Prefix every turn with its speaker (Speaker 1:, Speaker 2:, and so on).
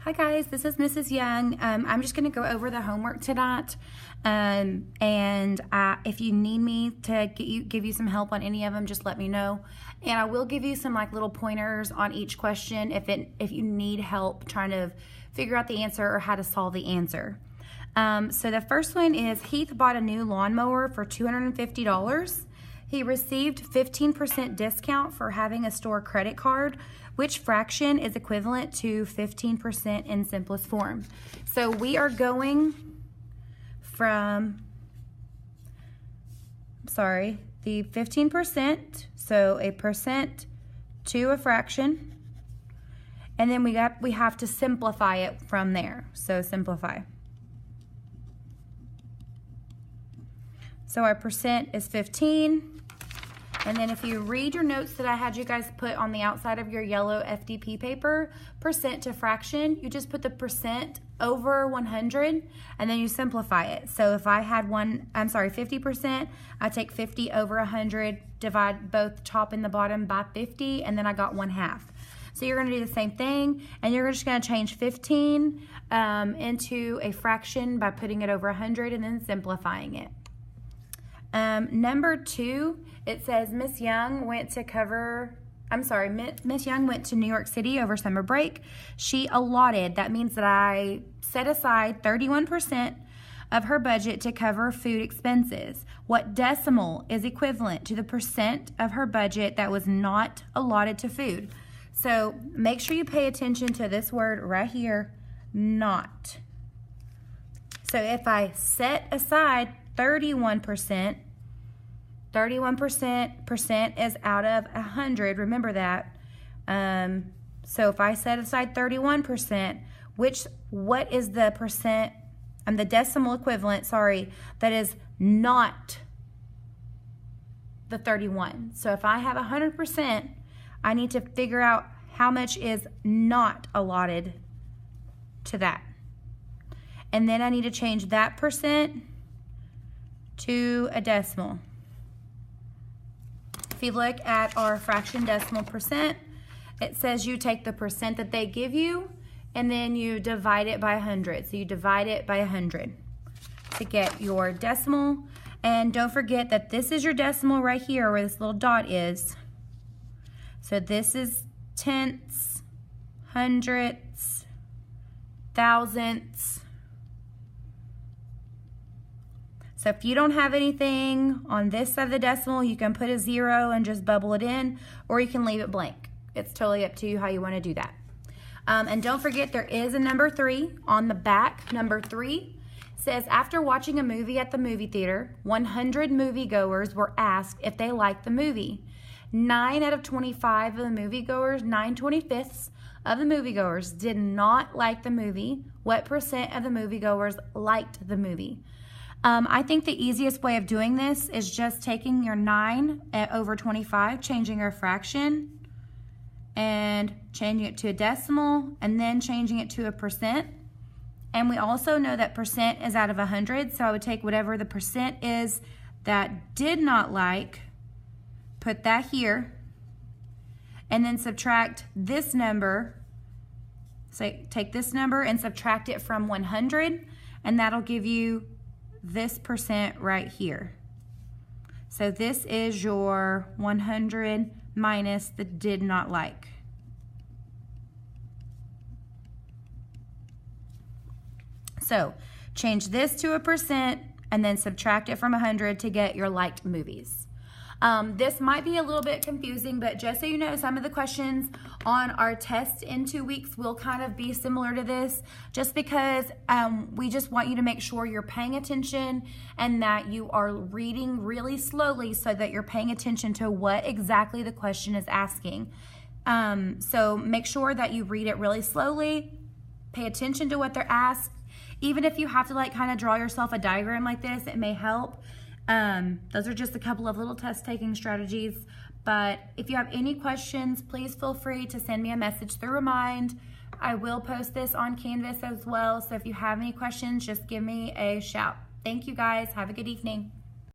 Speaker 1: Hi guys, this is Mrs. Young. I'm just going to go over the homework tonight, and if you need me to give you some help on any of them, just let me know. And I will give you some little pointers on each question if you need help trying to figure out the answer or how to solve the answer. So the first one is Heath bought a new lawnmower for $250. He received 15% discount for having a store credit card. Which fraction is equivalent to 15% in simplest form? So we are going from, the 15%, so a percent to a fraction, and then we have to simplify it from there. So simplify. So our percent is 15. And then if you read your notes that I had you guys put on the outside of your yellow FDP paper, percent to fraction, you just put the percent over 100 and then you simplify it. So if I had 50%, I take 50 over 100, divide both top and the bottom by 50, and then I got 1/2. So you're gonna do the same thing, and you're just gonna change 15 into a fraction by putting it over 100 and then simplifying it. Number 2, it says Miss Young went to New York City over summer break. She allotted, that means that I set aside 31% of her budget to cover food expenses. What decimal is equivalent to the percent of her budget that was not allotted to food? So make sure you pay attention to this word right here, not. So if I set aside 31% is out of 100. Remember that. So if I set aside 31%, what is the percent? The decimal equivalent. That is not the 31. So if I have 100%, I need to figure out how much is not allotted to that. And then I need to change that percent to a decimal. If you look at our fraction decimal percent, it says you take the percent that they give you and then you divide it by 100. So you divide it by 100 to get your decimal. And don't forget that this is your decimal right here where this little dot is. So this is tenths, hundredths, thousandths. So if you don't have anything on this side of the decimal, you can put a 0 and just bubble it in, or you can leave it blank. It's totally up to you how you want to do that. And don't forget there is a number 3 on the back. Number 3 says, after watching a movie at the movie theater, 100 moviegoers were asked if they liked the movie. 9 out of 25 of the moviegoers, 9/25 of the moviegoers did not like the movie. What percent of the moviegoers liked the movie? I think the easiest way of doing this is just taking your 9 over 25, changing your fraction, and changing it to a decimal, and then changing it to a percent. And we also know that percent is out of 100, so I would take whatever the percent is that did not like, put that here, and then subtract this number. So take this number and subtract it from 100, and that'll give you this percent right here. So this is your 100 minus the did not like. So change this to a percent and then subtract it from 100 to get your liked movies. This might be a little bit confusing, but just so you know, some of the questions on our test in 2 weeks will kind of be similar to this, just because we just want you to make sure you're paying attention and that you are reading really slowly so that you're paying attention to what exactly the question is asking. So make sure that you read it really slowly, pay attention to what they're asked. Even if you have to kind of draw yourself a diagram like this, it may help. Those are just a couple of little test taking strategies, but if you have any questions, please feel free to send me a message through Remind. I will post this on Canvas as well, so if you have any questions, just give me a shout. Thank you guys. Have a good evening.